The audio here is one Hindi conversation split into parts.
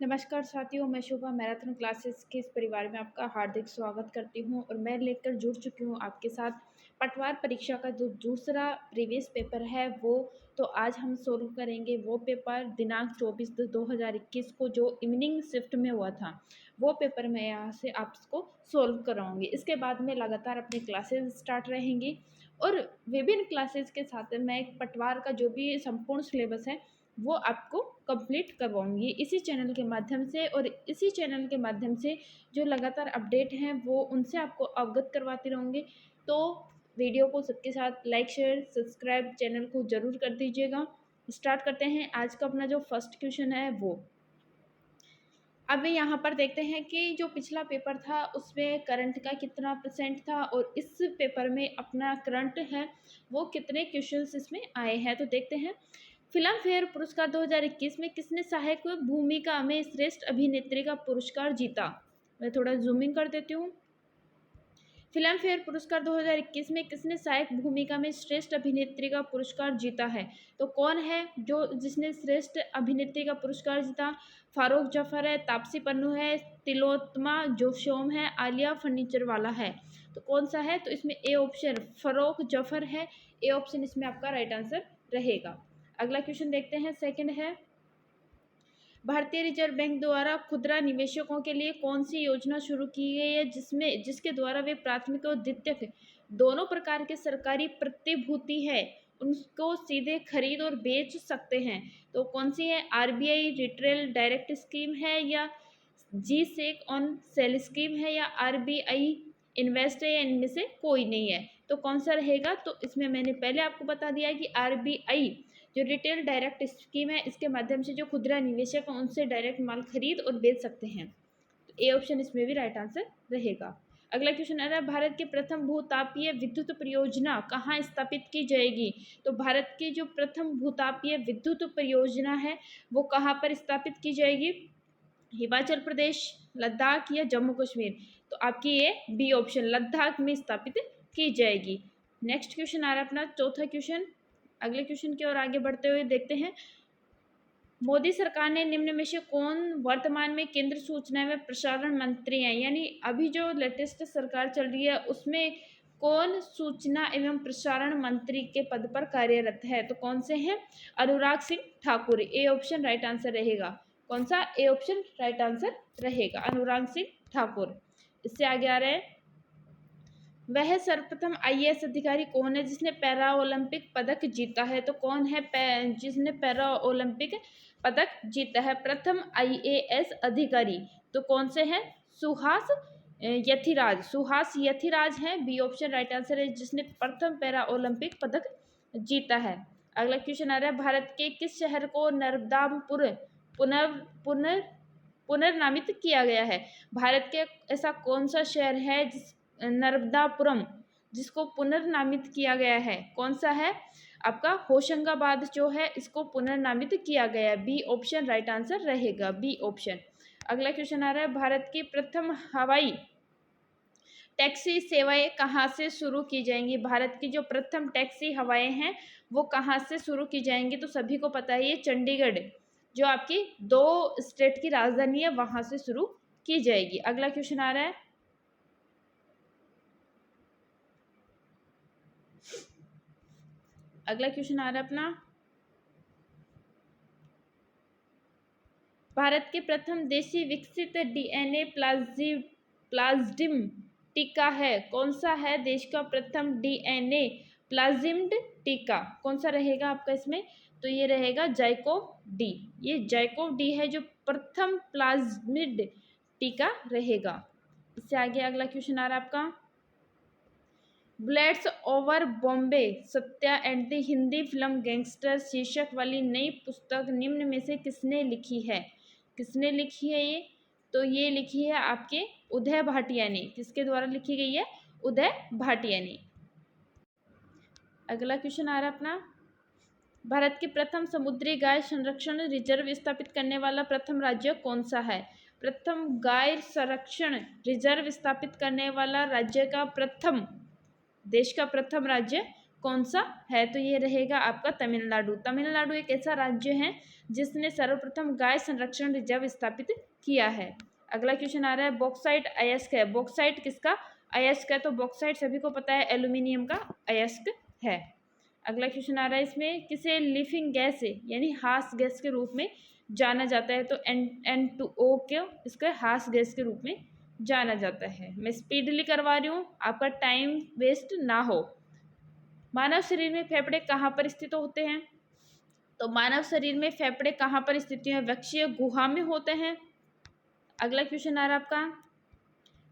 नमस्कार साथियों, मैं शुभा मैराथन क्लासेस के इस परिवार में आपका हार्दिक स्वागत करती हूं और मैं लेकर जुड़ चुकी हूं आपके साथ पटवार परीक्षा का जो दूसरा प्रीवियस पेपर है वो। तो आज हम सोल्व करेंगे वो पेपर दिनांक 24/10/2021 को जो इवनिंग शिफ्ट में हुआ था। वो पेपर मैं यहाँ से आपको सोल्व कराऊंगी। इसके बाद में लगातार अपनी क्लासेस स्टार्ट रहेंगी और विभिन्न क्लासेस के साथ मैं एक पटवार का जो भी संपूर्ण सिलेबस है वो आपको कंप्लीट करवाऊंगी इसी चैनल के माध्यम से। और इसी चैनल के माध्यम से जो लगातार अपडेट हैं वो उनसे आपको अवगत करवाती रहूँगी। तो वीडियो को सबके साथ लाइक शेयर सब्सक्राइब चैनल को ज़रूर कर दीजिएगा। स्टार्ट करते हैं आज का अपना जो फर्स्ट क्वेश्चन है वो। अब यहाँ पर देखते हैं कि जो पिछला पेपर था उसमें करंट का कितना परसेंट था और इस पेपर में अपना करंट है वो कितने क्वेश्चंस इसमें आए हैं। तो देखते हैं। फिल्म फेयर पुरस्कार 2021 में किसने सहायक भूमिका में श्रेष्ठ अभिनेत्री का पुरस्कार जीता। मैं थोड़ा जूमिंग कर देती हूँ। फिल्म फेयर पुरस्कार 2021 में किसने सहायक भूमिका में श्रेष्ठ अभिनेत्री का पुरस्कार जीता है। तो कौन है जो जिसने श्रेष्ठ अभिनेत्री का पुरस्कार जीता। फारूक जफर है, तापसी पन्नू है, तिलोत्तमा जोशोम है, आलिया फर्नीचर वाला है। तो कौन सा है। तो इसमें ए ऑप्शन फारूक जफर है। ए ऑप्शन इसमें आपका राइट आंसर रहेगा। अगला क्वेश्चन देखते हैं। सेकंड है भारतीय रिजर्व बैंक द्वारा खुदरा निवेशकों के लिए कौन सी योजना शुरू की गई है जिसके द्वारा वे प्राथमिक और द्वितीयक दोनों प्रकार के सरकारी प्रतिभूति है उनको सीधे खरीद और बेच सकते हैं। तो कौन सी है। आरबीआई रिटेल डायरेक्ट स्कीम है या जी सेक ऑन सेल स्कीम है या आरबीआई इन्वेस्ट है या इनमें से कोई नहीं है। तो कौन सा रहेगा। तो इसमें मैंने पहले आपको बता दिया है कि आरबीआई जो रिटेल डायरेक्ट स्कीम है इसके माध्यम से जो खुदरा निवेशक हैं उनसे डायरेक्ट माल खरीद और बेच सकते हैं। तो ए ऑप्शन इसमें भी राइट आंसर रहेगा। अगला क्वेश्चन आ रहा है भारत की प्रथम भूतापीय विद्युत परियोजना कहाँ स्थापित की जाएगी। तो भारत की जो प्रथम भूतापीय विद्युत परियोजना है वो कहाँ पर स्थापित की जाएगी। हिमाचल प्रदेश, लद्दाख या जम्मू कश्मीर। तो आपकी ये बी ऑप्शन लद्दाख में स्थापित की जाएगी। नेक्स्ट क्वेश्चन आ रहा है अपना चौथा क्वेश्चन। अगले क्वेश्चन की ओर आगे बढ़ते हुए देखते हैं। मोदी सरकार ने निम्न में से कौन वर्तमान में केंद्र सूचना एवं प्रसारण मंत्री हैं। यानी अभी जो लेटेस्ट सरकार चल रही है उसमें कौन सूचना एवं प्रसारण मंत्री के पद पर कार्यरत है। तो कौन से हैं। Anurag Singh Thakur. A option right answer रहेगा। कौन सा। ए ऑप्शन राइट आंसर रहेगा अनुराग सिंह ठाकुर। इससे आगे आ रहे हैं। वह सर्वप्रथम आईएएस अधिकारी कौन है जिसने पैरा ओलंपिक पदक जीता है। तो कौन है जिसने पैरा ओलंपिक पदक जीता है प्रथम आईएएस अधिकारी। तो कौन से हैं। सुहास यथिराज। सुहास यथिराज हैं। बी ऑप्शन राइट आंसर है जिसने प्रथम पैरा ओलंपिक पदक जीता है। अगला क्वेश्चन आ रहा है भारत के किस शहर को नर्मदापुर पुनर् पुनर् पुनर्नामित किया गया है। भारत के ऐसा कौन सा शहर है जिस नर्मदापुरम जिसको पुनर्नामित किया गया है। कौन सा है आपका। होशंगाबाद जो है इसको पुनर्नामित किया गया है। बी ऑप्शन राइट आंसर रहेगा। B option. अगला क्वेश्चन आ रहा है भारत की प्रथम हवाई टैक्सी सेवाएं कहाँ से शुरू की जाएंगी। भारत की जो प्रथम टैक्सी हवाएं हैं वो कहाँ से शुरू की जाएंगी। तो सभी को पता है ये चंडीगढ़ जो आपकी 2 स्टेट की राजधानी है वहां से शुरू की जाएगी। अगला क्वेश्चन आ रहा है। अगला क्वेश्चन आ रहा है अपना भारत के प्रथम देशी विकसित डीएनए प्लाज्मिड टीका है। कौन सा है देश का प्रथम डीएनए प्लाज्मिड टीका। कौन सा रहेगा आपका इसमें। तो ये रहेगा जाइकोव डी। ये जाइकोव डी है जो प्रथम प्लाज्मिड टीका रहेगा। इससे आगे अगला क्वेश्चन आ रहा है आपका bullets over Bombay Satya and the Hindi film gangster शीर्षक वाली नई पुस्तक निम्न में से किसने लिखी है। किसने लिखी है ये। तो ये लिखी है आपके उदय भाटिया ने। किसके द्वारा लिखी गई है। उदय भाटिया ने। अगला क्वेश्चन आ रहा है अपना भारत के प्रथम समुद्री गाय संरक्षण रिजर्व स्थापित करने वाला प्रथम राज्य कौन सा है। प्रथम गाय संरक्षण रिजर्व स्थापित करने वाला राज्य का प्रथम देश का प्रथम राज्य कौन सा है? तो ये रहेगा आपका तमिलनाडु। तमिलनाडु एक ऐसा राज्य है जिसने सर्वप्रथम गाय संरक्षण रिजर्व स्थापित किया है। अगला क्वेश्चन आ रहा है बॉक्साइट अयस्क है। बॉक्साइट किसका अयस्क है? तो बॉक्साइट सभी को पता है एल्यूमिनियम का अयस्क है। अगला क्वेश्चन आ रहा है इसमें किसे लिविंग गैस है यानी हास गैस के रूप में जाना जाता है? तो N2O को इसके हास गैस के रूप में जाना जाता है। मैं स्पीडली करवा रही हूँ, आपका टाइम वेस्ट ना हो। मानव शरीर में फेफड़े कहाँ पर स्थित होते हैं? तो मानव शरीर में फेफड़े कहाँ पर स्थित हैं? वक्षीय गुहा में होते हैं। अगला क्वेश्चन आ रहा है आपका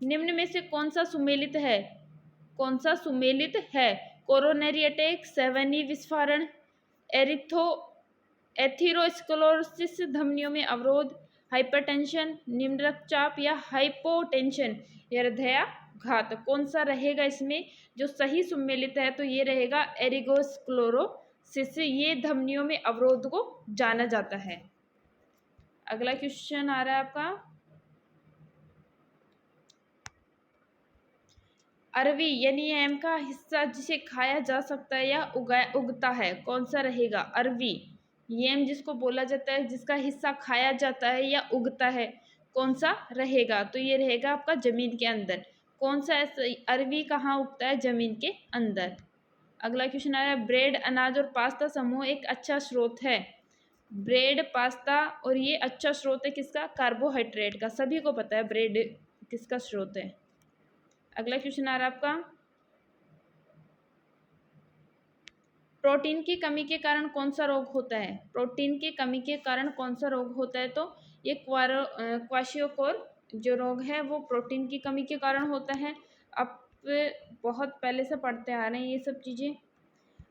निम्न में से कौन सा सुमेलित है? कौन सा सुमेलित है? कोरोनरी अटैक, सेवनी विस्फारण, एथेरोस्क्लेरोसिस धमनियों में अवरोध, हाइपरटेंशन, निम्न रक्तचाप या हाइपोटेंशन या हृदयाघात। कौन सा रहेगा इसमें जो सही सुमेलित है? तो ये रहेगा एथेरोस्क्लेरोसिस। ये धमनियों में अवरोध को जाना जाता है। अगला क्वेश्चन आ रहा है आपका अरवी यानी एम का हिस्सा जिसे खाया जा सकता है या उगता है, कौन सा रहेगा? अरवी येम जिसको बोला जाता है जिसका हिस्सा खाया जाता है या उगता है, कौन सा रहेगा? तो ये रहेगा आपका जमीन के अंदर। कौन सा अरवी कहाँ उगता है? जमीन के अंदर। अगला क्वेश्चन आ रहा है ब्रेड, अनाज और पास्ता समूह एक अच्छा स्रोत है। ब्रेड, पास्ता और ये अच्छा स्रोत है किसका? कार्बोहाइड्रेट का। सभी को पता है ब्रेड किसका स्रोत है। अगला क्वेश्चन आ रहा है आपका प्रोटीन की कमी के कारण कौन सा रोग होता है? प्रोटीन की कमी के कारण कौन सा रोग होता है? तो ये क्वाशियोकोर जो रोग है वो प्रोटीन की कमी के कारण होता है। अब बहुत पहले से पढ़ते आ रहे हैं ये सब चीज़ें।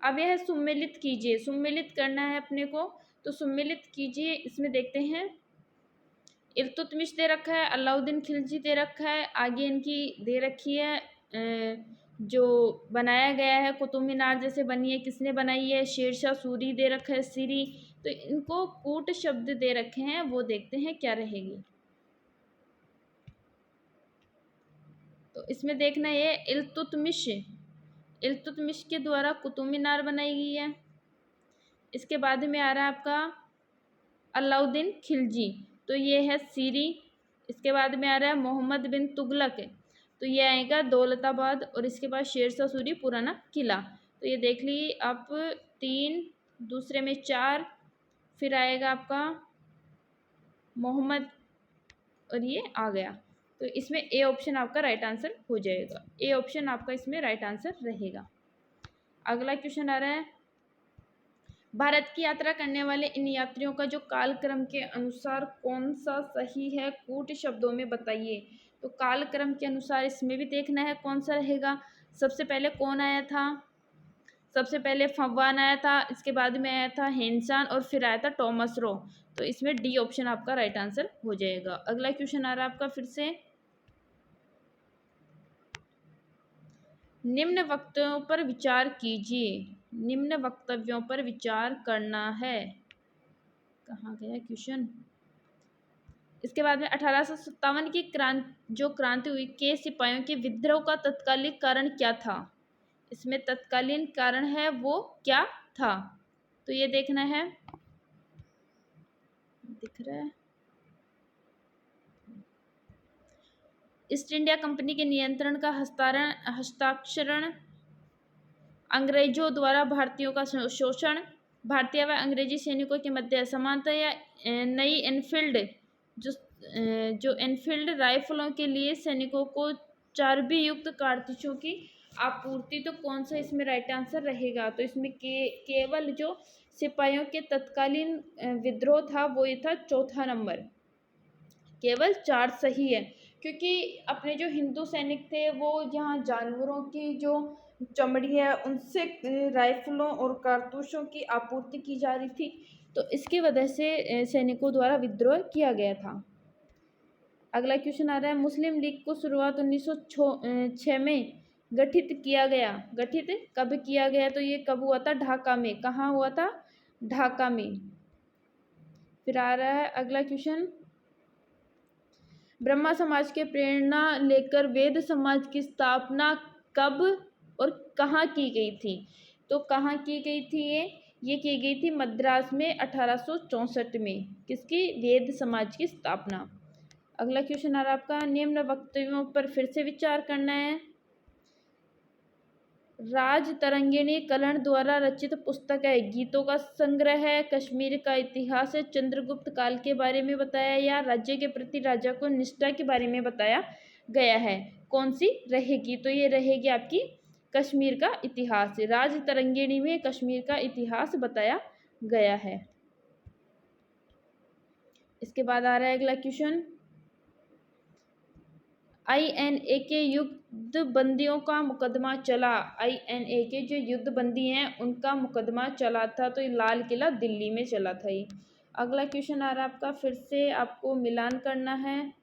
अब यह सुमेलित कीजिए, सुमेलित करना है अपने को, तो सुमेलित कीजिए। इसमें देखते हैं इल्तुतमिश दे रखा है, अलाउद्दीन खिलजी दे रखा है, आगे इनकी दे रखी है जो बनाया गया है कुतुब मीनार जैसे बनी है, किसने बनाई है? शेरशाह सूरी दे रखा है, सीरी। तो इनको कूट शब्द दे रखे हैं, वो देखते हैं क्या रहेगी। तो इसमें देखना ये इल्तुतमिश, इल्तुतमिश के द्वारा कुतुब मीनार बनाई गई है। इसके बाद में आ रहा है आपका अलाउद्दीन खिलजी, तो ये है सीरी। इसके बाद में आ रहा है मोहम्मद बिन तुगलक, तो ये आएगा दौलताबाद। और इसके बाद शेरशाह सूरी पुराना किला। तो ये देख लीजिए आप 3, दूसरे में 4, फिर आएगा आपका मोहम्मद और ये आ गया। तो इसमें ए ऑप्शन आपका राइट आंसर हो जाएगा। ए ऑप्शन आपका इसमें राइट आंसर रहेगा। अगला क्वेश्चन आ रहा है भारत की यात्रा करने वाले इन यात्रियों का जो कालक्रम के अनुसार कौन सा सही है? कूट शब्दों में बताइए। तो कालक्रम के अनुसार इसमें भी देखना है कौन सा रहेगा। सबसे पहले कौन आया था? सबसे पहले फव्वान आया था, इसके बाद में आया था हेनसान और फिर आया था टॉमस रो। तो इसमें डी ऑप्शन आपका राइट आंसर हो जाएगा। अगला क्वेश्चन आ रहा है आपका फिर से निम्न वक्तव्यों पर विचार कीजिए। निम्न वक्तव्यों पर विचार करना है। कहाँ गया क्वेश्चन? इसके बाद में 1857 की क्रांति हुई के सिपाहियों के विद्रोह का तत्कालीन कारण क्या था? इसमें तत्कालीन कारण है वो क्या था? तो ये देखना है, दिख रहा है ईस्ट इंडिया कंपनी के नियंत्रण का हस्ताक्षरण, अंग्रेजों द्वारा भारतीयों का शोषण, भारतीय व अंग्रेजी सैनिकों के मध्य असमानता या नई एनफील्ड जो एनफील्ड राइफलों के लिए सैनिकों को चर्बी युक्त कारतूसों की आपूर्ति। तो कौन सा इसमें राइट आंसर रहेगा? तो इसमें केवल जो सिपाहियों के तत्कालीन विद्रोह था वो ये था चौथा नंबर। केवल 4 सही है क्योंकि अपने जो हिंदू सैनिक थे वो यहाँ जानवरों की जो चमड़ी है उनसे राइफलों और कारतूसों की आपूर्ति की जा रही थी, तो इसकी वजह से सैनिकों द्वारा विद्रोह किया गया था। अगला क्वेश्चन आ रहा है मुस्लिम लीग को शुरुआत 1906 में गठित किया गया। गठित कब किया गया? तो ये कब हुआ था? ढाका में। कहाँ हुआ था? ढाका में। फिर आ रहा है अगला क्वेश्चन ब्रह्मा समाज के प्रेरणा लेकर वेद समाज की स्थापना कब और कहाँ की गई थी? तो कहाँ की गई थी ये की गई थी मद्रास में 1864 में। किसकी? वेद समाज की स्थापना। अगला क्वेश्चन आ रहा है आपका, निम्न वक्तव्यों पर फिर से विचार करना है। राज तरंगिणी कलहण द्वारा रचित पुस्तक है, गीतों का संग्रह है, कश्मीर का इतिहास है, चंद्रगुप्त काल के बारे में बताया, या राज्य के प्रति राजा को निष्ठा के बारे में बताया गया है। कौन सी रहेगी? तो ये रहेगी आपकी कश्मीर का इतिहास। राज तरंगिणी में कश्मीर का इतिहास बताया गया है। इसके बाद आ रहा है अगला क्वेश्चन, INA के युद्ध बंदियों का मुकदमा चला। INA के जो युद्ध बंदी हैं उनका मुकदमा चला था, तो ये लाल किला दिल्ली में चला था ये। अगला क्वेश्चन आ रहा है आपका, फिर से आपको मिलान करना है,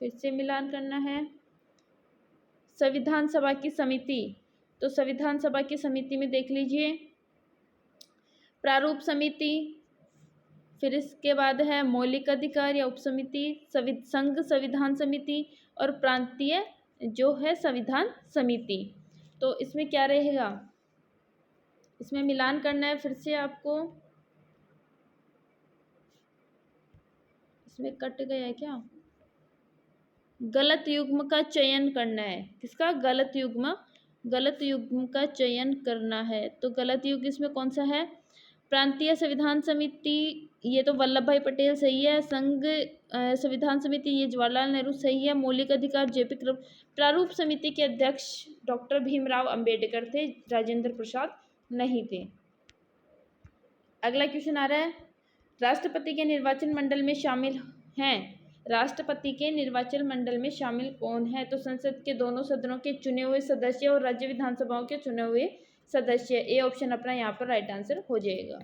फिर से मिलान करना है। संविधान सभा की समिति, तो संविधान सभा की समिति में देख लीजिए, प्रारूप समिति, फिर इसके बाद है मौलिक अधिकार या उपसमिति, संघ संविधान समिति और प्रांतीय जो है संविधान समिति। तो इसमें क्या रहेगा? इसमें मिलान करना है फिर से आपको। इसमें कट गया है क्या? गलत युग्म का चयन करना है। किसका? गलत युग्म का चयन करना है। तो गलत युग्म इसमें कौन सा है? प्रांतीय संविधान समिति, ये तो वल्लभ भाई पटेल सही है। संघ संविधान समिति, ये जवाहरलाल नेहरू सही है। मौलिक अधिकार JP क्रम। प्रारूप समिति के अध्यक्ष डॉक्टर भीमराव अंबेडकर थे, राजेंद्र प्रसाद नहीं थे। अगला क्वेश्चन आ रहा है, राष्ट्रपति के निर्वाचन मंडल में शामिल हैं। राष्ट्रपति के निर्वाचन मंडल में शामिल कौन है? तो संसद के दोनों सदनों के चुने हुए सदस्य और राज्य विधानसभाओं के चुने हुए सदस्य। ए ऑप्शन अपना यहाँ पर राइट आंसर हो जाएगा।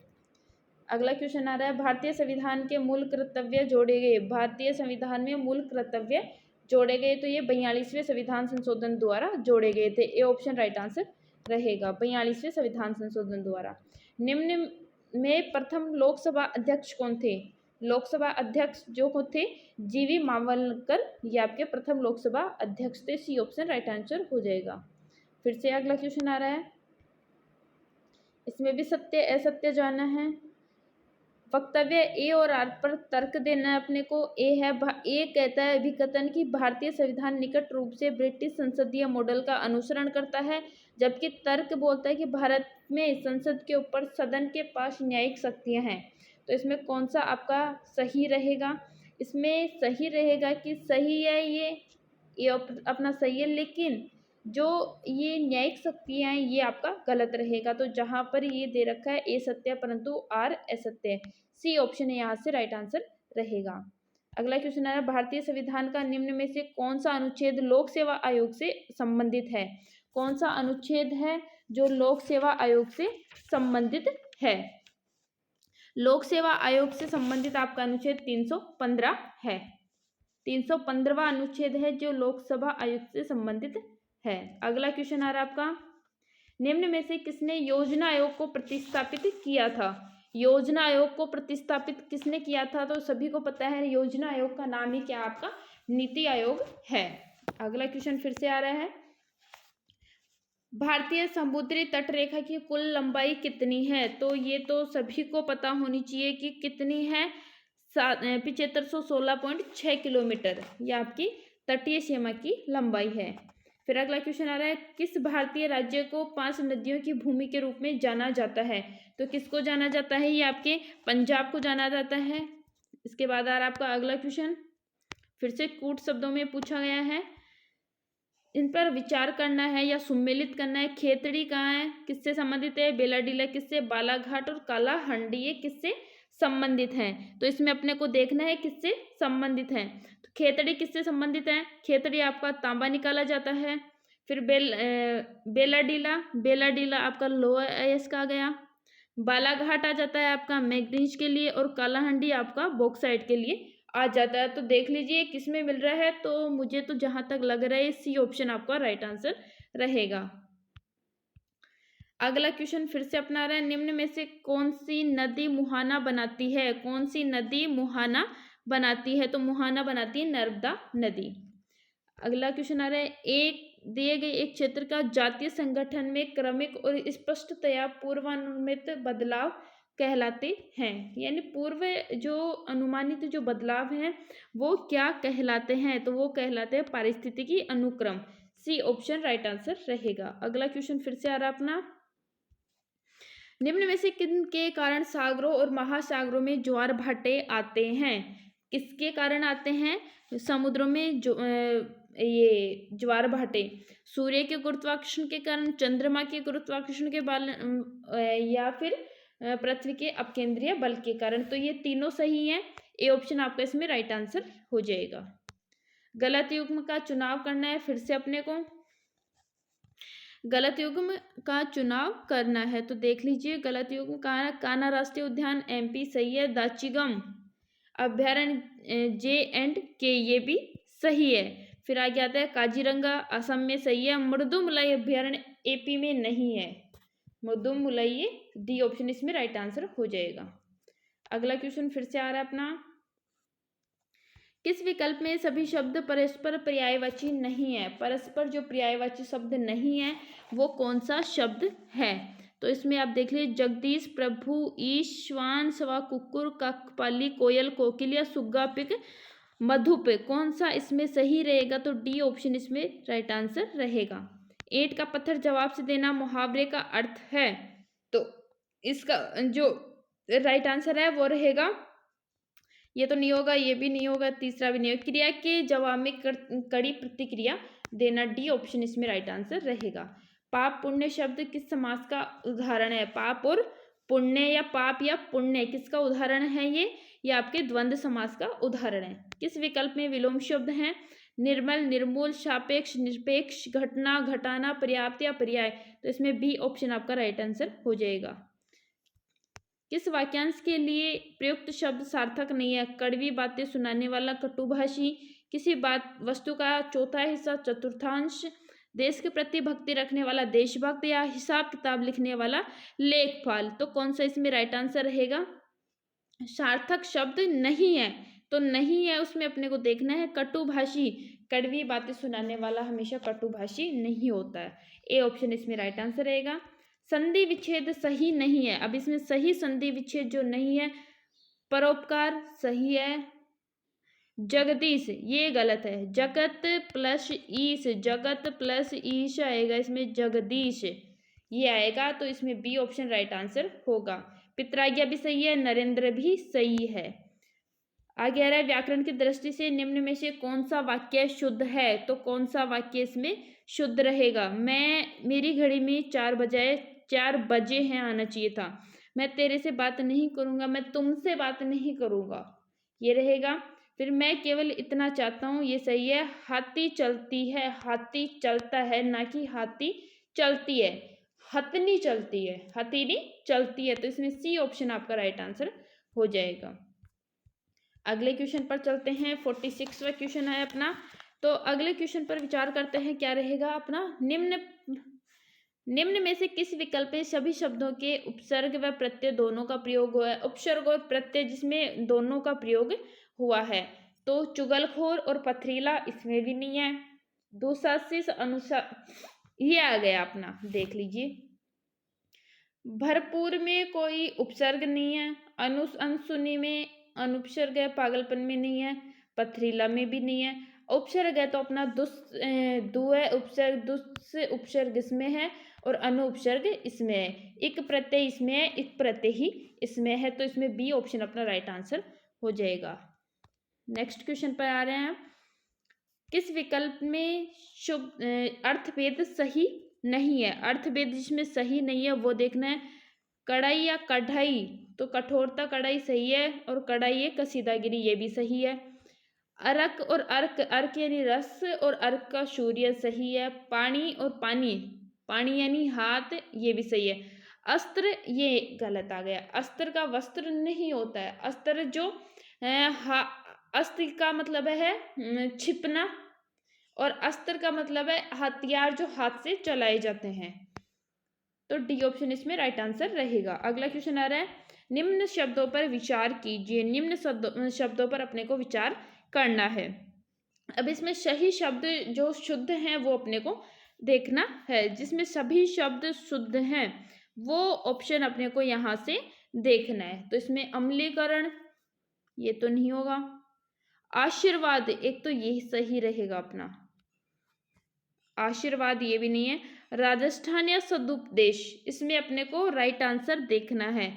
अगला क्वेश्चन आ रहा है, भारतीय संविधान के मूल कर्तव्य जोड़े गए। भारतीय संविधान में मूल कर्तव्य जोड़े गए, तो ये 42वें संविधान संशोधन द्वारा जोड़े गए थे। ए ऑप्शन राइट आंसर रहेगा, 42वें संविधान संशोधन द्वारा। निम्न में प्रथम लोकसभा अध्यक्ष कौन थे? लोकसभा अध्यक्ष जो थे GV मावलकर, ये आपके प्रथम लोकसभा अध्यक्ष थे। सी ऑप्शन राइट आंसर हो जाएगा। फिर से अगला क्वेश्चन आ रहा है, इसमें भी सत्य असत्य जानना है। वक्तव्य A और R पर तर्क देना है अपने को। A है, A कहता है अभिकथन की भारतीय संविधान निकट रूप से ब्रिटिश संसदीय मॉडल का अनुसरण करता है, जबकि तर्क बोलता है कि भारत में संसद के ऊपर सदन के पास न्यायिक शक्तियां हैं। तो इसमें कौन सा आपका सही रहेगा? इसमें सही रहेगा कि सही है ये अपना सही है, लेकिन जो ये न्यायिक शक्तियां हैं ये आपका गलत रहेगा। तो जहां पर ये दे रखा है A सत्य है परंतु R असत्य है। सी ऑप्शन यहाँ से राइट आंसर रहेगा। अगला क्वेश्चन है, भारतीय संविधान का निम्न में से कौन सा अनुच्छेद लोक सेवा आयोग से संबंधित है? कौन सा अनुच्छेद है जो लोक सेवा आयोग से संबंधित है? लोक सेवा आयोग से संबंधित आपका अनुच्छेद 315 है। 315वां अनुच्छेद है जो लोकसभा आयोग से संबंधित है। अगला क्वेश्चन आ रहा है आपका, निम्न में से किसने योजना आयोग को प्रतिस्थापित किया था? योजना आयोग को प्रतिस्थापित किसने किया था? तो सभी को पता है योजना आयोग का नाम ही क्या आपका नीति आयोग है। अगला क्वेश्चन फिर से आ रहा है, भारतीय समुद्री तट रेखा की कुल लंबाई कितनी है? तो ये तो सभी को पता होनी चाहिए कि कितनी है, 7516.6 किलोमीटर, ये आपकी तटीय सीमा की लंबाई है। फिर अगला क्वेश्चन आ रहा है, किस भारतीय राज्य को 5 नदियों की भूमि के रूप में जाना जाता है? तो किसको जाना जाता है? ये आपके पंजाब को जाना जाता है। इसके बाद आ रहा है आपका अगला क्वेश्चन, फिर से कूट शब्दों में पूछा गया है, इन पर विचार करना है या सुमेलित करना है। खेतड़ी कहाँ है, किससे संबंधित है? बेलाडीला किससे? बालाघाट और कालाहंडी ये किससे संबंधित हैं? तो इसमें अपने को देखना है किससे संबंधित हैं। तो खेतड़ी किससे संबंधित है? खेतड़ी आपका तांबा निकाला जाता है। फिर बेलाडीला आपका लोअर आयस का आ गया। बालाघाट आ जाता है आपका मैग्नीज के लिए, और कालाहंडी आपका बॉक्साइट के लिए आ जाता है। तो देख लीजिए किस में मिल रहा है। तो मुझे तो जहां तक लग रहा है सी ऑप्शन आपका राइट आंसर रहेगा। अगला क्वेश्चन फिर से अपना रहा है, निम्न में से कौन सी नदी मुहाना बनाती है? कौन सी नदी मुहाना बनाती है? तो मुहाना बनाती है नर्मदा नदी। अगला क्वेश्चन आ रहा है, एक दिए गए एक क्षेत्र का जातीय संगठन में क्रमिक और स्पष्टतया पूर्वानुमानित बदलाव कहलाते हैं। यानी पूर्व जो अनुमानित जो बदलाव हैं वो क्या कहलाते हैं, तो वो कहलाते हैं पारिस्थितिकी अनुक्रम। सी ऑप्शन राइट आंसर रहेगा। अगला क्वेश्चन फिर से आ रहा अपना, निम्न में से किन के कारण सागरों और महासागरों में ज्वार भाटे आते हैं? किसके कारण आते हैं समुद्रों में जो ये ज्वार भाटे? सूर्य के गुरुत्वाकर्षण के कारण, चंद्रमा के गुरुत्वाकर्षण के बल, या फिर पृथ्वी के अपकेंद्रीय बल के कारण। तो ये तीनों सही हैं। ए ऑप्शन आपका इसमें राइट आंसर हो जाएगा। गलत युग्म का चुनाव करना है फिर से अपने को, गलत युग्म का चुनाव करना है। तो देख लीजिए, गलत युग्म कान्हा राष्ट्रीय उद्यान एमपी सही है, दाचिगम अभ्यारण्य J&K ये भी सही है। फिर आगे आता है काजीरंगा असम में सही है, मृदुमलई अभ्यारण्य एपी में नहीं है, मृदुमलई डी ऑप्शन इसमें राइट आंसर हो जाएगा। अगला क्वेश्चन फिर से आ रहा है अपना, किस विकल्प में सभी शब्द परस्पर पर्यायवाची नहीं है? परस्पर जो पर्यायवाची शब्द नहीं है वो कौन सा शब्द है? तो इसमें आप देख लीजिए, जगदीश, प्रभु, ईश, श्वान, सवा, कुकुर, काकपाली, कोयल, कोकिल, सुग्गा, पिक, मधुप, कौन सा इसमें सही रहेगा? तो डी ऑप्शन इसमें राइट आंसर रहेगा। ईंट का पत्थर जवाब से देना मुहावरे का अर्थ है, तो इसका जो राइट आंसर है वो रहेगा, ये तो नहीं होगा, ये भी नहीं होगा, तीसरा भी नहीं होगा, क्रिया के जवाब में कड़ी प्रतिक्रिया देना, डी ऑप्शन इसमें राइट आंसर रहेगा। पाप पुण्य शब्द किस समास का उदाहरण है? पाप और पुण्य या पाप या पुण्य किसका उदाहरण है? ये आपके द्वंद्व समास का उदाहरण है। किस विकल्प में विलोम शब्द हैं? निर्मल, निर्मूल, सापेक्ष, निरपेक्ष, घटना, घटाना, पर्याप्त या पर्याय। तो इसमें बी ऑप्शन आपका राइट आंसर हो जाएगा। किस वाक्यांश के लिए प्रयुक्त शब्द सार्थक नहीं है? कड़वी बातें सुनाने वाला कटुभाषी, किसी बात वस्तु का चौथा हिस्सा चतुर्थांश, देश के प्रति भक्ति रखने वाला देशभक्त, या हिसाब किताब लिखने वाला लेखपाल। तो कौन सा इसमें राइट आंसर रहेगा? सार्थक शब्द नहीं है, तो नहीं है उसमें अपने को देखना है कटुभाषी, कड़वी बातें सुनाने वाला हमेशा कटुभाषी नहीं होता है। ए ऑप्शन इसमें राइट आंसर रहेगा। संधि विच्छेद सही नहीं है, अब इसमें सही संधि विच्छेद जो नहीं है, परोपकार सही है, जगदीश ये गलत है, जगत प्लस ईश, जगत प्लस ईश आएगा इसमें, जगदीश ये आएगा, तो इसमें बी ऑप्शन राइट आंसर होगा। पितराज्ञा भी सही है, नरेंद्र भी सही है। आगे आ रहा है, व्याकरण की दृष्टि से निम्न में से कौन सा वाक्य शुद्ध है? तो कौन सा वाक्य इसमें शुद्ध रहेगा? मेरी घड़ी में 4 बजे हैं आना चाहिए था, मैं तेरे से बात नहीं करूंगा, मैं तुमसे बात नहीं करूंगा, ये रहेगा। फिर मैं केवल इतना चाहता हूँ, ये सही है। हाथी चलती है, हाथी चलता है, ना कि हाथी चलती है, हथनी चलती है, हथेली चलती है। तो इसमें सी ऑप्शन आपका राइट आंसर हो जाएगा। अगले क्वेश्चन पर चलते हैं, 46वां क्वेश्चन है अपना। तो अगले क्वेश्चन पर विचार करते हैं, क्या रहेगा अपना, निम्न में से किस विकल्प में सभी शब्दों के उपसर्ग व प्रत्यय दोनों का प्रयोग हुआ है? उपसर्ग और प्रत्यय जिसमें दोनों का प्रयोग हुआ है, तो चुगलखोर और पथरीला इसमें भी नहीं है, दुशासित अनुसार ये आ गया अपना, देख लीजिए। भरपूर में कोई उपसर्ग नहीं है, अनसुनी में अनुपसर्ग है, पागलपन में नहीं है, पथरीला में भी नहीं है। उपसर्ग है तो अपना दु है, उपसर्ग दुस उपसर्ग इसमें है और अनुपसर्ग इसमें है, एक प्रत्यय इसमें है, एक प्रत्यय ही इसमें है। तो इसमें बी ऑप्शन अपना राइट आंसर हो जाएगा। नेक्स्ट क्वेश्चन पर आ रहे हैं, किस विकल्प में शुभ अर्थभेद सही नहीं है? अर्थभेद जिसमें सही नहीं है वो देखना है। कढ़ाई या कढ़ाई, तो कठोरता कढ़ाई सही है, और कढ़ाई है कसीदागिरी ये भी सही है। अर्क और अर्क, अर्क यानी रस और अर्क का सूर्य सही है। पानी और पानी, पानी यानी हाथ ये भी सही है। अस्त्र ये गलत आ गया, अस्त्र का वस्त्र नहीं होता है, अस्त्र जो अस्त्र का मतलब है छिपना, और अस्त्र का मतलब है हथियार जो हाथ से चलाए जाते हैं। तो डी ऑप्शन इसमें राइट आंसर रहेगा। अगला क्वेश्चन आ रहा है, निम्न शब्दों पर विचार कीजिए। निम्न शब्दों पर अपने को विचार करना है। अब इसमें सही शब्द जो शुद्ध हैं वो अपने को देखना है। जिसमें सभी शब्द शुद्ध हैं वो ऑप्शन अपने को यहाँ से देखना है। तो इसमें अम्लीकरण ये तो नहीं होगा। आशीर्वाद एक तो ये सही रहेगा अपना, आशीर्वाद ये भी नहीं है। राजस्थान या सदुपदेश इसमें अपने को राइट आंसर देखना है।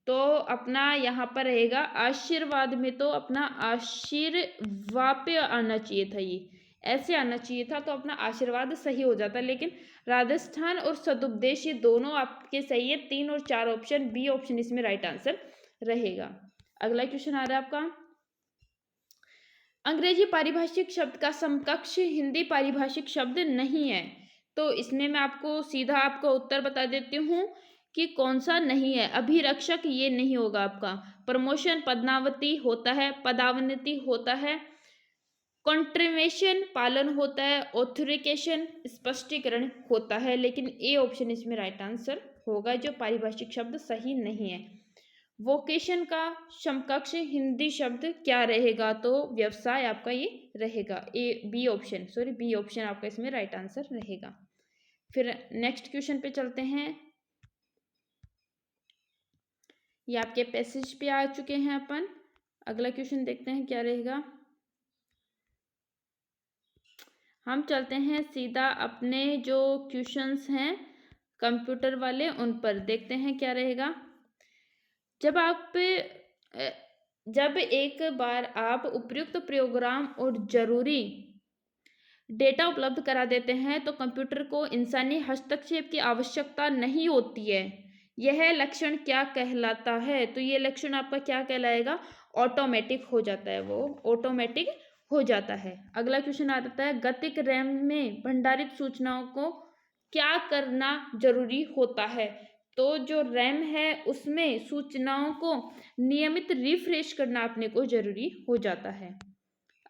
तो अपना यहाँ पर रहेगा आशीर्वाद में, तो अपना आशीर्वाप्य आना चाहिए था, ये ऐसे आना चाहिए था तो अपना आशीर्वाद सही हो जाता। लेकिन राजस्थान और सदुपदेश ये दोनों आपके सही है। 3 और 4 ऑप्शन, बी ऑप्शन इसमें राइट आंसर रहेगा। अगला क्वेश्चन आ रहा है आपका, अंग्रेजी पारिभाषिक शब्द का समकक्ष हिंदी पारिभाषिक शब्द नहीं है। तो इसमें मैं आपको सीधा आपका उत्तर बता देती हूँ कि कौन सा नहीं है। अभिरक्षक ये नहीं होगा आपका। प्रमोशन पदनावती होता है, पदावनति होता है, कॉन्ट्रीमेशन पालन होता है, ऑथोरिकेशन स्पष्टीकरण होता है। लेकिन ए ऑप्शन इसमें राइट आंसर होगा, जो पारिभाषिक शब्द सही नहीं है। वोकेशन का समकक्ष हिंदी शब्द क्या रहेगा? तो व्यवसाय आपका ये रहेगा। बी ऑप्शन आपका इसमें राइट आंसर रहेगा। फिर नेक्स्ट क्वेश्चन पे चलते हैं। ये आपके पैसेज पे आ चुके हैं अपन। अगला क्वेश्चन देखते हैं क्या रहेगा। हम चलते हैं सीधा अपने जो क्वेश्चंस हैं कंप्यूटर वाले उन पर, देखते हैं क्या रहेगा। जब एक बार आप उपयुक्त प्रोग्राम और जरूरी डेटा उपलब्ध करा देते हैं तो कंप्यूटर को इंसानी हस्तक्षेप की आवश्यकता नहीं होती है। यह लक्षण क्या कहलाता है? तो ये लक्षण आपका क्या कहलाएगा? ऑटोमेटिक हो जाता है, वो ऑटोमेटिक हो जाता है। अगला क्वेश्चन आता है, गतिक रैम में भंडारित सूचनाओं को क्या करना जरूरी होता है? तो जो रैम है उसमें सूचनाओं को नियमित रिफ्रेश करना अपने को जरूरी हो जाता है।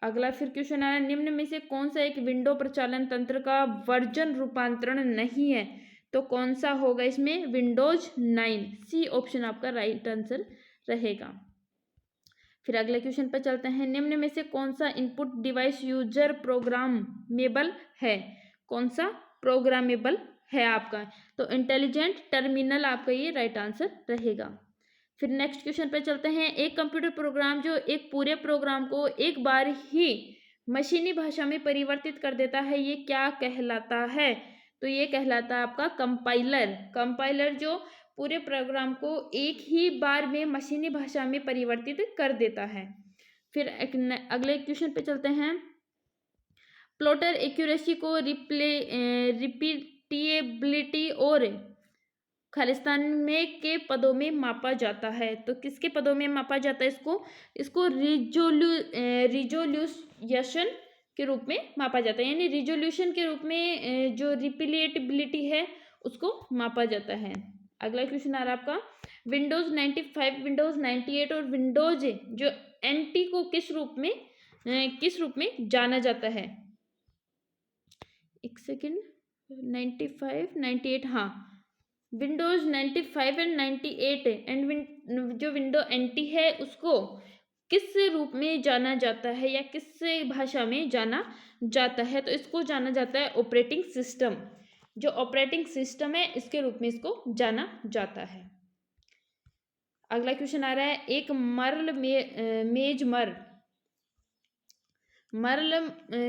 अगला फिर क्वेश्चन आया, निम्न में से कौन सा एक विंडो प्रचालन तंत्र का वर्जन रूपांतरण नहीं है? तो कौन सा होगा इसमें? विंडोज 9, सी ऑप्शन आपका राइट आंसर रहेगा। फिर अगले क्वेश्चन पर चलते हैं, निम्न में से कौन सा इनपुट डिवाइस यूजर प्रोग्रामेबल है? कौन सा प्रोग्रामेबल है आपका? तो इंटेलिजेंट टर्मिनल आपका ये राइट आंसर रहेगा। फिर नेक्स्ट क्वेश्चन पे चलते हैं, एक कंप्यूटर प्रोग्राम जो एक पूरे प्रोग्राम को एक बार ही मशीनी भाषा में परिवर्तित कर देता है, ये क्या कहलाता है? तो ये कहलाता है आपका कंपाइलर। कंपाइलर जो पूरे प्रोग्राम को एक ही बार में मशीनी भाषा में परिवर्तित कर देता है। फिर अगले क्वेश्चन पे चलते हैं, प्लॉटर एक्यूरेसी को रिपीटेबिलिटी और खालिस्तान में के पदों में मापा जाता है। तो किसके पदों में मापा जाता है इसको रिजोल्यूशन के रूप में मापा जाता है, यानी रिजोल्यूशन के रूप में जो रिपीटेबिलिटी है उसको मापा जाता है। अगला क्वेश्चन आ रहा है आपका, विंडोज 95, विंडोज 98 और विंडोज जो एनटी को किस रूप में जाना जाता है? एक सेकेंड, 95, 98, हाँ, विंडोज 95 एंड 98 एंड जो विंडो एनटी है उसको किस रूप में जाना जाता है या किस भाषा में जाना जाता है? तो इसको जाना जाता है ऑपरेटिंग सिस्टम। जो ऑपरेटिंग सिस्टम है इसके रूप में इसको जाना जाता है। अगला क्वेश्चन आ रहा है, एक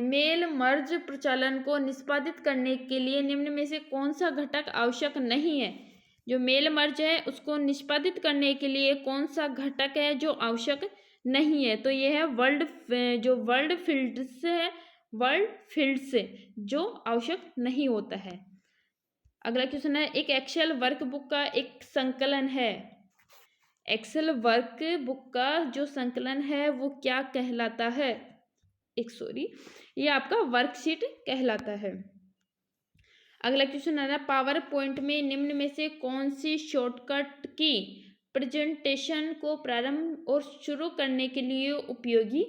मेल मर्ज प्रचालन को निष्पादित करने के लिए निम्न में से कौन सा घटक आवश्यक नहीं है? जो मेल मर्ज है उसको निष्पादित करने के लिए कौन सा घटक है जो आवश्यक नहीं है? तो ये है वर्ल्ड फील्ड्स जो आवश्यक नहीं होता है। अगला क्वेश्चन है, एक एक्सेल वर्कबुक का एक संकलन है। एक्सेल वर्कबुक का जो संकलन है वो क्या कहलाता है? ये आपका वर्कशीट कहलाता है। अगला क्वेश्चन आ रहा है, पावर पॉइंट में निम्न में से कौन सी शॉर्टकट की प्रेजेंटेशन को प्रारंभ और शुरू करने के लिए उपयोगी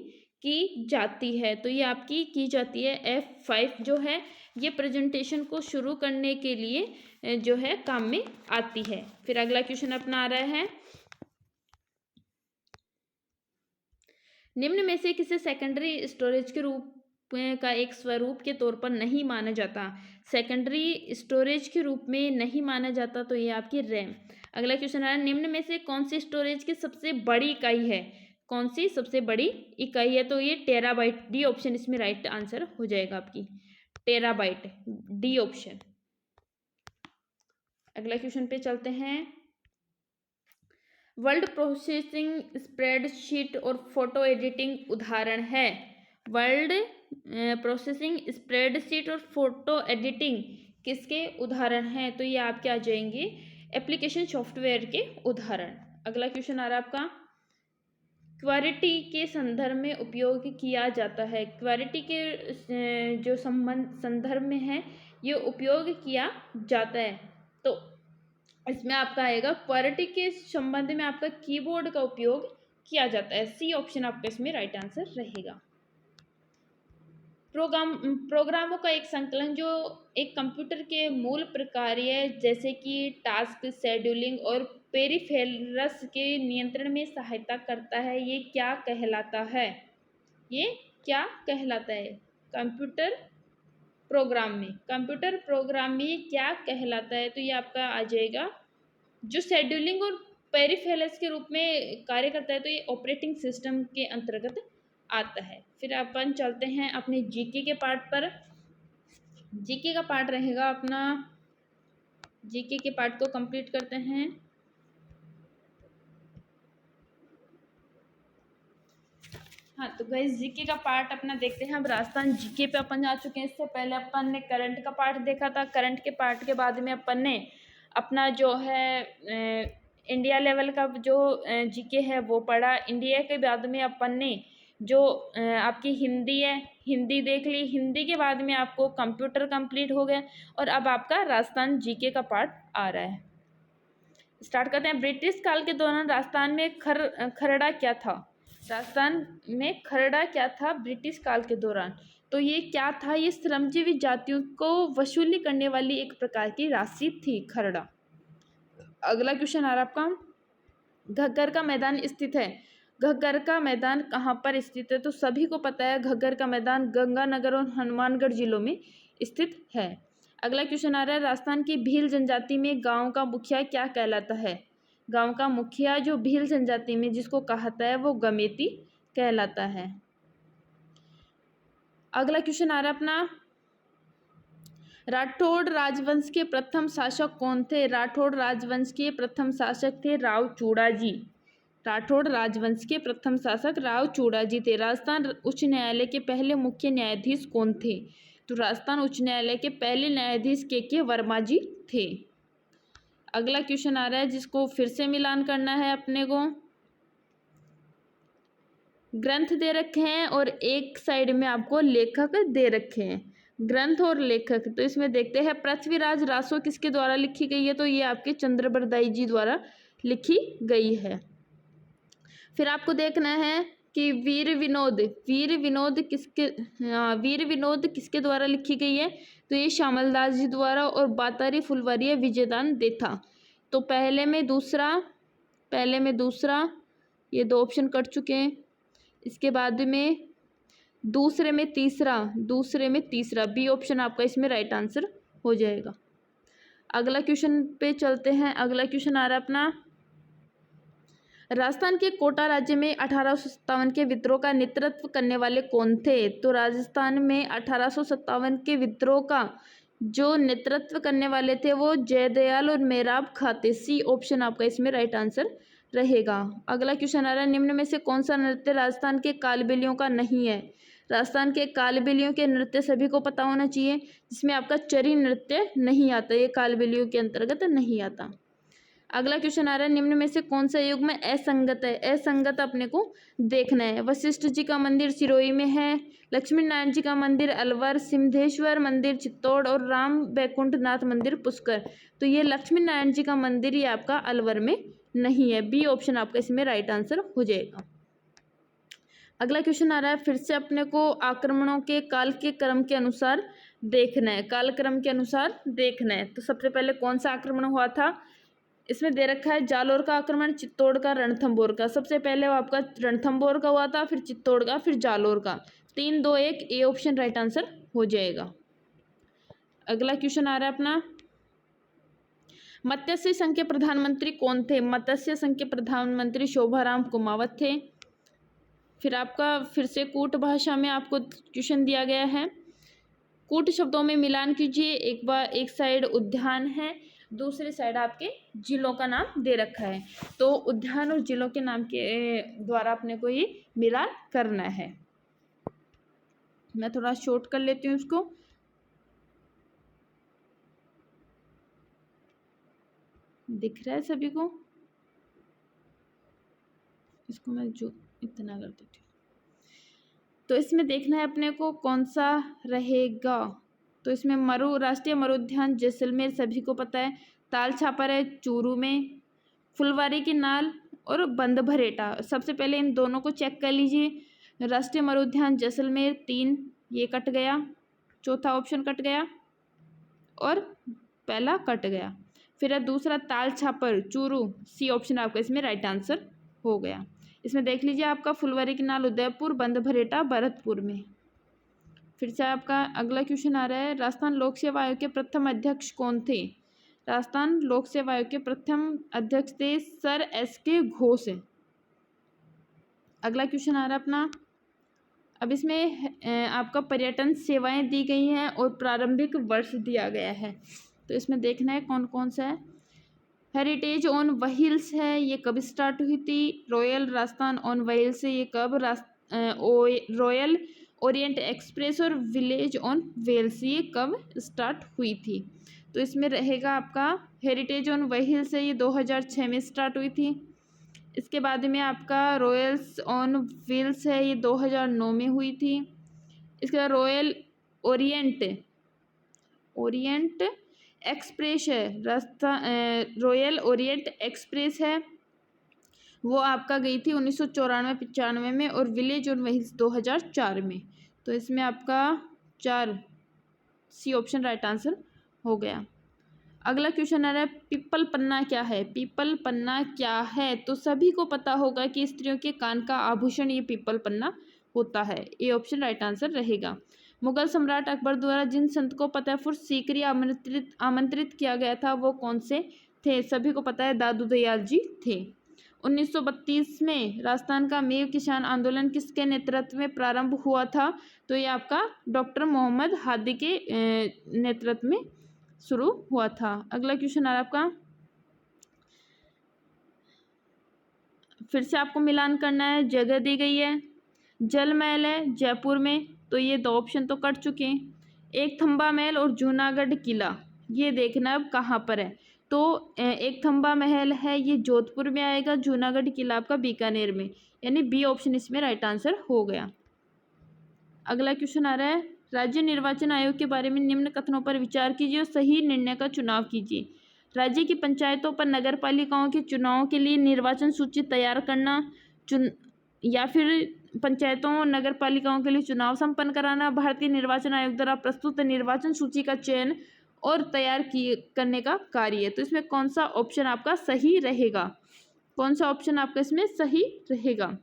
की जाती है? तो ये आपकी की जाती है F5 जो है, ये प्रेजेंटेशन को शुरू करने के लिए जो है काम में आती है। फिर अगला क्वेश्चन अपना आ रहा है, निम्न में से किसे सेकेंडरी स्टोरेज के रूप का एक स्वरूप के तौर पर नहीं माना जाता, सेकेंडरी स्टोरेज के रूप में नहीं माना जाता, तो ये आपकी रैम। अगला क्वेश्चन है, निम्न में से कौन सी स्टोरेज की सबसे बड़ी इकाई है? कौन सी सबसे बड़ी इकाई है? तो ये टेराबाइट, डी ऑप्शन इसमें राइट आंसर हो जाएगा आपकी, टेराबाइट, डी ऑप्शन। अगला क्वेश्चन पे चलते हैं। वर्ड प्रोसेसिंग स्प्रेडशीट और फोटो एडिटिंग उदाहरण है। वर्ड प्रोसेसिंग स्प्रेडशीट और फोटो एडिटिंग किसके उदाहरण हैं? तो ये आपके आ जाएंगे एप्लीकेशन सॉफ्टवेयर के उदाहरण। अगला क्वेश्चन आ रहा है आपका, क्वालिटी के संदर्भ में उपयोग किया जाता है। क्वालिटी के जो संदर्भ में है ये उपयोग किया जाता है, तो इसमें आपका आएगा क्वालिटी के संबंध में आपका कीबोर्ड का उपयोग किया जाता है। सी ऑप्शन आपका इसमें राइट आंसर रहेगा। प्रोग्रामों का एक संकलन जो एक कंप्यूटर के मूल प्रक्रिया जैसे कि टास्क, शेड्यूलिंग और पेरिफेरल्स के नियंत्रण में सहायता करता है, ये क्या कहलाता है? ये क्या कहलाता है? कंप्यूटर प्रोग्राम में ये क्या कहलाता है? तो ये आपका आ जाएगा, जो शेड्यूलिंग और पेरिफेरल्स के रूप में कार्य करता है, तो ये ऑपरेटिंग सिस्टम के अंतर्गत आता है। फिर अपन चलते हैं अपने जीके के पार्ट पर। जीके का पार्ट रहेगा अपना, जीके के पार्ट को कंप्लीट करते हैं। हाँ, तो गाइस जीके का पार्ट अपना देखते हैं। अब राजस्थान जीके पे अपन जा चुके हैं। इससे पहले अपन ने करंट का पार्ट देखा था। करंट के पार्ट के बाद में अपन ने अपना जो है इंडिया लेवल का जो जीके है वो पढ़ा। इंडिया के बाद में अपन ने जो आपकी हिंदी है, हिंदी देख ली। हिंदी के बाद में आपको कंप्यूटर कंप्लीट हो गया, और अब आपका राजस्थान जीके का पार्ट आ रहा है। स्टार्ट करते हैं। ब्रिटिश काल के दौरान राजस्थान में खरड़ा क्या था? राजस्थान में खरड़ा क्या था ब्रिटिश काल के दौरान? तो ये क्या था? ये श्रमजीवी जातियों को वसूली करने वाली एक प्रकार की राशि थी, खरड़ा। अगला क्वेश्चन आ रहा है आपका, घग्गर का मैदान स्थित है। घग्गर का मैदान कहाँ पर स्थित है? तो सभी को पता है घग्गर का मैदान गंगानगर और हनुमानगढ़ जिलों में स्थित है। अगला क्वेश्चन आ रहा है, राजस्थान की भील जनजाति में गांव का मुखिया क्या कहलाता है? गांव का मुखिया जो भील जनजाति में जिसको कहता है वो गमेती कहलाता है। अगला क्वेश्चन आ रहा है अपना, राठौड़ राजवंश के प्रथम शासक कौन थे? राठौड़ राजवंश के प्रथम शासक थे राव चूड़ाजी। राठौड़ राजवंश के प्रथम शासक राव चूड़ाजी थे। राजस्थान उच्च न्यायालय के पहले मुख्य न्यायाधीश कौन थे? तो राजस्थान उच्च न्यायालय के पहले न्यायाधीश के वर्मा जी थे। अगला क्वेश्चन आ रहा है जिसको फिर से मिलान करना है अपने को। ग्रंथ दे रखे हैं और एक साइड में आपको लेखक दे रखे हैं, ग्रंथ और लेखक। तो इसमें देखते हैं, पृथ्वीराज रासो किसके द्वारा लिखी गई है? तो ये आपके चंद्रबरदाई जी द्वारा लिखी गई है। फिर आपको देखना है कि वीर विनोद किसके द्वारा लिखी गई है? तो ये श्यामलदास जी द्वारा, और बातारी फुलवारी विजयदान देथा। तो पहले में दूसरा ये दो ऑप्शन कट चुके हैं। इसके बाद में दूसरे में तीसरा बी ऑप्शन आपका इसमें राइट आंसर हो जाएगा। अगला क्वेश्चन पे चलते हैं। अगला क्वेश्चन आ रहा है अपना, राजस्थान के कोटा राज्य में 1857 के विद्रोह का नेतृत्व करने वाले कौन थे? तो राजस्थान में 1857 के विद्रोह का जो नेतृत्व करने वाले थे वो जयदयाल और मेराब खां थे। सी ऑप्शन आपका इसमें राइट आंसर रहेगा। अगला क्वेश्चन आ रहा है, निम्न में से कौन सा नृत्य राजस्थान के कालबेलियों का नहीं है? राजस्थान के कालबेलियों के नृत्य सभी को पता होना चाहिए, जिसमें आपका चरी नृत्य नहीं आता, ये कालबेलियों के अंतर्गत नहीं आता। अगला क्वेश्चन आ रहा है, निम्न में से कौन सा युग में असंगत है? असंगत अपने को देखना है। वशिष्ठ जी का मंदिर सिरोही में है, लक्ष्मी नारायण जी का मंदिर अलवर, सिमधेश्वर मंदिर चित्तौड़ और राम बैकुंठ नाथ मंदिर पुष्कर। तो ये लक्ष्मी नारायण जी का मंदिर ये आपका अलवर में नहीं है। बी ऑप्शन आपका इसमें राइट आंसर हो जाएगा। अगला क्वेश्चन आ रहा है, फिर से अपने को आक्रमणों के काल के क्रम के अनुसार देखना है, कालक्रम के अनुसार देखना है। तो सबसे पहले कौन सा आक्रमण हुआ था? इसमें दे रखा है जालोर का आक्रमण, चित्तौड़ का, रणथंभौर का। सबसे पहले वो आपका रणथंभौर का हुआ था, फिर चित्तौड़ का, फिर जालोर का। 3, 2, 1 ए ऑप्शन राइट आंसर हो जाएगा। अगला क्वेश्चन आ रहा है अपना, मत्स्य संघ के प्रधानमंत्री कौन थे? मत्स्य संघ के प्रधानमंत्री शोभाराम कुमावत थे। फिर आपका फिर से कूट भाषा में आपको क्वेश्चन दिया गया है। कूट शब्दों में मिलान कीजिए। एक साइड उद्यान है, दूसरी साइड आपके जिलों का नाम दे रखा है, तो उद्यान और जिलों के नाम के द्वारा अपने को ये मिलान करना है। मैं थोड़ा शॉर्ट कर लेती हूँ इसको। दिख रहा है सभी को? इसको मैं जो इतना कर देती हूँ। तो इसमें देखना है अपने को कौन सा रहेगा। तो इसमें राष्ट्रीय मरुद्यान जैसलमेर सभी को पता है, ताल छापर है चूरू में, फुलवारी की नाल और बंदभरेटा। सबसे पहले इन दोनों को चेक कर लीजिए। राष्ट्रीय मरुद्यान जैसलमेर 3 ये कट गया, चौथा ऑप्शन कट गया और पहला कट गया। फिर है दूसरा ताल छापर चूरू, सी ऑप्शन आपका इसमें राइट आंसर हो गया। इसमें देख लीजिए आपका फुलवारी की नाल उदयपुर, बंदभरेटा भरतपुर में। फिर से आपका अगला क्वेश्चन आ रहा है, राजस्थान लोक सेवा आयोग के प्रथम अध्यक्ष कौन थे? राजस्थान लोक सेवा आयोग के प्रथम अध्यक्ष थे सर SK घोष। अगला क्वेश्चन आ रहा है अपना, अब इसमें आपका पर्यटन सेवाएं दी गई हैं और प्रारंभिक वर्ष दिया गया है। तो इसमें देखना है कौन कौन सा है। हेरिटेज ऑन व्हील्स है, ये कब स्टार्ट हुई थी? रॉयल राजस्थान ऑन व्हील्स है, ये कब? रॉयल ओरिएंट एक्सप्रेस और विलेज ऑन व्हील्स ये कब स्टार्ट हुई थी? तो इसमें रहेगा आपका हेरिटेज ऑन व्हील्स है, ये 2006 में स्टार्ट हुई थी। इसके बाद में आपका रॉयल्स ऑन व्हील्स है, ये 2009 में हुई थी। इसके बाद रॉयल ओरिएंट एक्सप्रेस है, रास्ता रॉयल ओरिएंट एक्सप्रेस है, वो आपका गई थी 1994-95 में, और विलेज ऑन व्हील्स 2004 में। तो इसमें आपका 4 सी ऑप्शन राइट आंसर हो गया। अगला क्वेश्चन आ रहा है, पीपल पन्ना क्या है? पीपल पन्ना क्या है? तो सभी को पता होगा कि स्त्रियों के कान का आभूषण ये पीपल पन्ना होता है, ये ऑप्शन राइट आंसर रहेगा। मुगल सम्राट अकबर द्वारा जिन संत को फतेहपुर सीकरी आमंत्रित किया गया था वो कौन से थे? सभी को पता है दादू दयाल जी थे। 1932 में राजस्थान का मेव किसान आंदोलन किसके नेतृत्व में प्रारंभ हुआ था? तो ये आपका डॉक्टर मोहम्मद हादी के नेतृत्व में शुरू हुआ था। अगला क्वेश्चन आ रहा है आपका, फिर से आपको मिलान करना है। जगह दी गई है, जल महल है जयपुर में, तो ये 2 ऑप्शन तो कट चुके हैं। एक थंबा महल और जूनागढ़ किला, ये देखना अब कहाँ पर है। तो एक थंबा महल है ये जोधपुर में आएगा, जूनागढ़ किला आपका बीकानेर में, यानी बी ऑप्शन इसमें राइट आंसर हो गया। अगला क्वेश्चन आ रहा है, राज्य निर्वाचन आयोग के बारे में निम्न कथनों पर विचार कीजिए और सही निर्णय का चुनाव कीजिए। राज्य की पंचायतों पर नगर पालिकाओं के चुनाव के लिए निर्वाचन सूची तैयार करना, या फिर पंचायतों और नगर पालिकाओं के लिए चुनाव संपन्न कराना, भारतीय निर्वाचन आयोग द्वारा प्रस्तुत निर्वाचन सूची का चयन और तैयार करने का कार्य। तो इसमें कौन सा ऑप्शन आपका सही रहेगा? कौन सा ऑप्शन आपका इसमें सही रहेगा?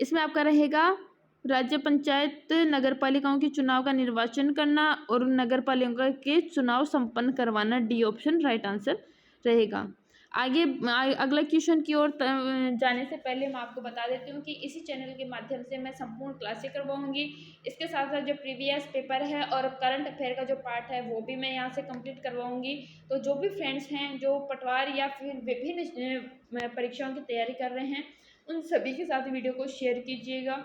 इसमें आपका रहेगा राज्य पंचायत नगर पालिकाओं के चुनाव का निर्वाचन करना और नगर पालिकाओं के चुनाव संपन्न करवाना, डी ऑप्शन राइट आंसर रहेगा। आगे अगला क्वेश्चन की ओर जाने से पहले मैं आपको बता देती हूँ कि इसी चैनल के माध्यम से मैं संपूर्ण क्लासें करवाऊंगी। इसके साथ साथ जो प्रीवियस पेपर है और करंट अफेयर का जो पार्ट है वो भी मैं यहाँ से कंप्लीट करवाऊंगी। तो जो भी फ्रेंड्स हैं जो पटवार या फिर विभिन्न परीक्षाओं की तैयारी कर रहे हैं, उन सभी के साथ वीडियो को शेयर कीजिएगा,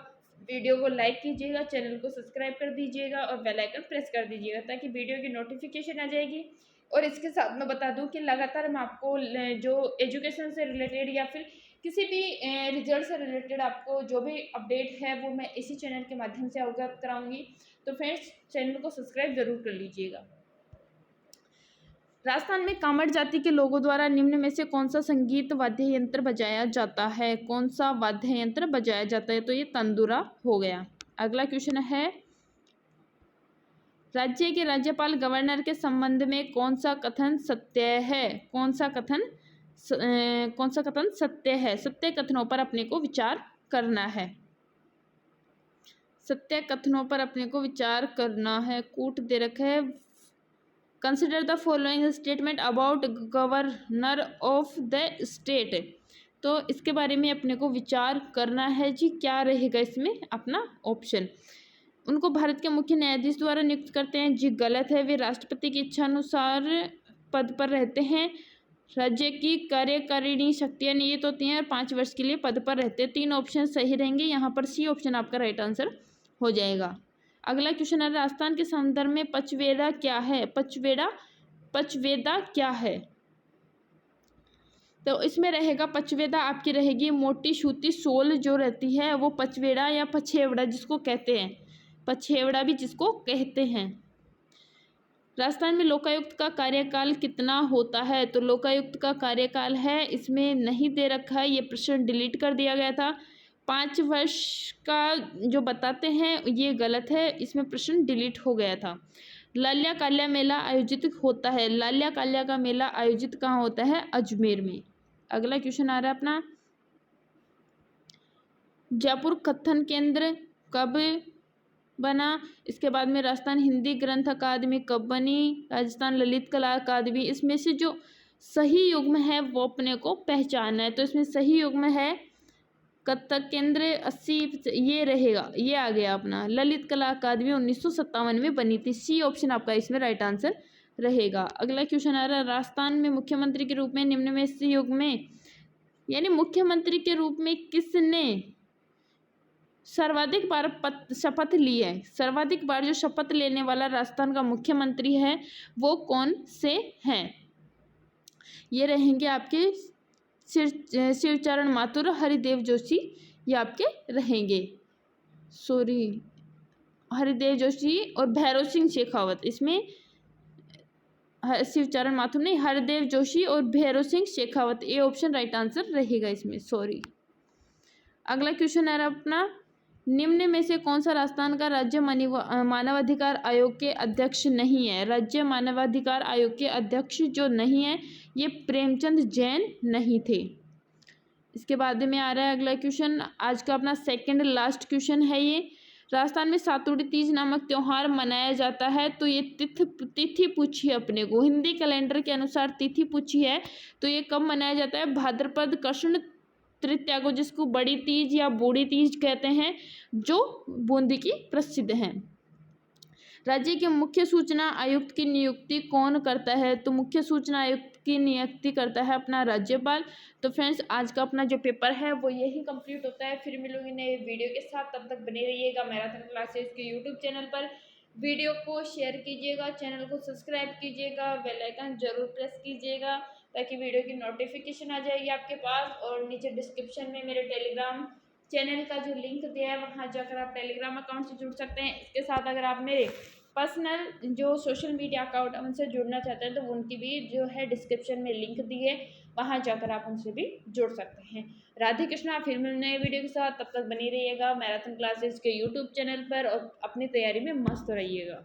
वीडियो को लाइक कीजिएगा, चैनल को सब्सक्राइब कर दीजिएगा और बेल आइकन प्रेस कर दीजिएगा ताकि वीडियो की नोटिफिकेशन आ जाएगी। और इसके साथ मैं बता दूं कि लगातार मैं आपको जो एजुकेशन से रिलेटेड या फिर किसी भी रिजल्ट से रिलेटेड आपको जो भी अपडेट है वो मैं इसी चैनल के माध्यम से अवगत कराऊंगी। तो फ्रेंड्स, चैनल को सब्सक्राइब जरूर कर लीजिएगा। राजस्थान में कामड़ जाति के लोगों द्वारा निम्न में से कौन सा संगीत वाद्य यंत्र बजाया जाता है? कौन सा वाद्य यंत्र बजाया जाता है? तो ये तंदूरा हो गया। अगला क्वेश्चन है, राज्य के राज्यपाल गवर्नर के संबंध में कौन सा कथन सत्य है? कौन सा कथन कौन सा कथन सत्य है? सत्य कथनों पर अपने को विचार करना है। सत्य कथनों पर अपने को विचार करना है। कूट दे रखा है, consider the following statement about governor of the state. तो इसके बारे में अपने को विचार करना है जी। क्या रहेगा इसमें अपना ऑप्शन? उनको भारत के मुख्य न्यायाधीश द्वारा नियुक्त करते हैं जी, गलत है। वे राष्ट्रपति की इच्छा अनुसार पद पर रहते हैं। राज्य की कार्यकारिणी शक्तियां नियत होती हैं और 5 वर्ष के लिए पद पर रहते हैं। 3 ऑप्शन सही रहेंगे। यहाँ पर सी ऑप्शन आपका राइट आंसर हो जाएगा। अगला क्वेश्चन है, राजस्थान के संदर्भ में पचवेड़ा क्या है? पचवेदा क्या है? तो इसमें रहेगा पचवेदा आपकी रहेगी मोटी सूती सोल जो रहती है वो पचवेड़ा या पछेवड़ा जिसको कहते हैं, पछेवड़ा भी जिसको कहते हैं। राजस्थान में लोकायुक्त का कार्यकाल कितना होता है? तो लोकायुक्त का कार्यकाल है, इसमें नहीं दे रखा है, ये प्रश्न डिलीट कर दिया गया था। 5 वर्ष का जो बताते हैं ये गलत है, इसमें प्रश्न डिलीट हो गया था। लाल्या काल्या मेला आयोजित होता है। लाल्या काल्या का मेला आयोजित कहाँ होता है? अजमेर में। अगला क्वेश्चन आ रहा है अपना, जयपुर कथन केंद्र कब बना? इसके बाद में राजस्थान हिंदी ग्रंथ अकादमी कब बनी? राजस्थान ललित कला अकादमी। इसमें से जो सही युग्म है वो अपने को पहचानना है। तो इसमें सही युग्म है कथक केंद्र 80, ये रहेगा, ये आ गया अपना। ललित कला अकादमी 1957 में बनी थी। सी ऑप्शन आपका इसमें राइट आंसर रहेगा। अगला क्वेश्चन आ रहा है, राजस्थान में मुख्यमंत्री के रूप में निम्न में से युग्म में, यानी मुख्यमंत्री के रूप में किसने सर्वाधिक बार शपथ ली है? सर्वाधिक बार जो शपथ लेने वाला राजस्थान का मुख्यमंत्री है वो कौन से हैं? ये रहेंगे आपके शिवचरण माथुर, हरिदेव जोशी, ये आपके रहेंगे। हरिदेव जोशी और भैरव सिंह शेखावत। इसमें शिवचरण माथुर नहीं, हरिदेव जोशी और भैरव सिंह शेखावत, ये ऑप्शन राइट आंसर रहेगा इसमें। अगला क्वेश्चन है अपना, निम्न में से कौन सा राजस्थान का राज्य मानवाधिकार आयोग के अध्यक्ष नहीं है? राज्य मानवाधिकार आयोग के अध्यक्ष जो नहीं है ये प्रेमचंद जैन नहीं थे। इसके बाद में आ रहा है अगला क्वेश्चन, आज का अपना सेकंड लास्ट क्वेश्चन है ये। राजस्थान में सातुड़ी तीज नामक त्योहार मनाया जाता है, तो ये तिथि पूछी है अपने को, हिंदी कैलेंडर के अनुसार तिथि पूछी है, तो ये कब मनाया जाता है? भाद्रपद कृष्ण तृतीया को, जिसको बड़ी तीज या बूढ़ी तीज कहते हैं, जो बूंदी की प्रसिद्ध है। राज्य के मुख्य सूचना आयुक्त की नियुक्ति कौन करता है? तो मुख्य सूचना आयुक्त की नियुक्ति करता है अपना राज्यपाल। तो फ्रेंड्स आज का अपना जो पेपर है वो यही कंप्लीट होता है। फिर मिलूंगी नए वीडियो के साथ, तब तक बने रहिएगा मैराथन क्लासेस के यूट्यूब चैनल पर। वीडियो को शेयर कीजिएगा, चैनल को सब्सक्राइब कीजिएगा, बेल आइकन जरूर प्रेस कीजिएगा ताकि वीडियो की नोटिफिकेशन आ जाएगी आपके पास। और नीचे डिस्क्रिप्शन में मेरे टेलीग्राम चैनल का जो लिंक दिया है वहाँ जाकर आप टेलीग्राम अकाउंट से जुड़ सकते हैं। इसके साथ अगर आप मेरे पर्सनल जो सोशल मीडिया अकाउंट उनसे जुड़ना चाहते हैं तो उनकी भी जो है डिस्क्रिप्शन में लिंक दी है, वहाँ जाकर आप उनसे भी जुड़ सकते हैं। राधे कृष्णा, फिर मिलने नए वीडियो के साथ, तब तक बनी रहिएगा मैराथन क्लासेस के यूट्यूब चैनल पर और अपनी तैयारी में मस्त रहिएगा।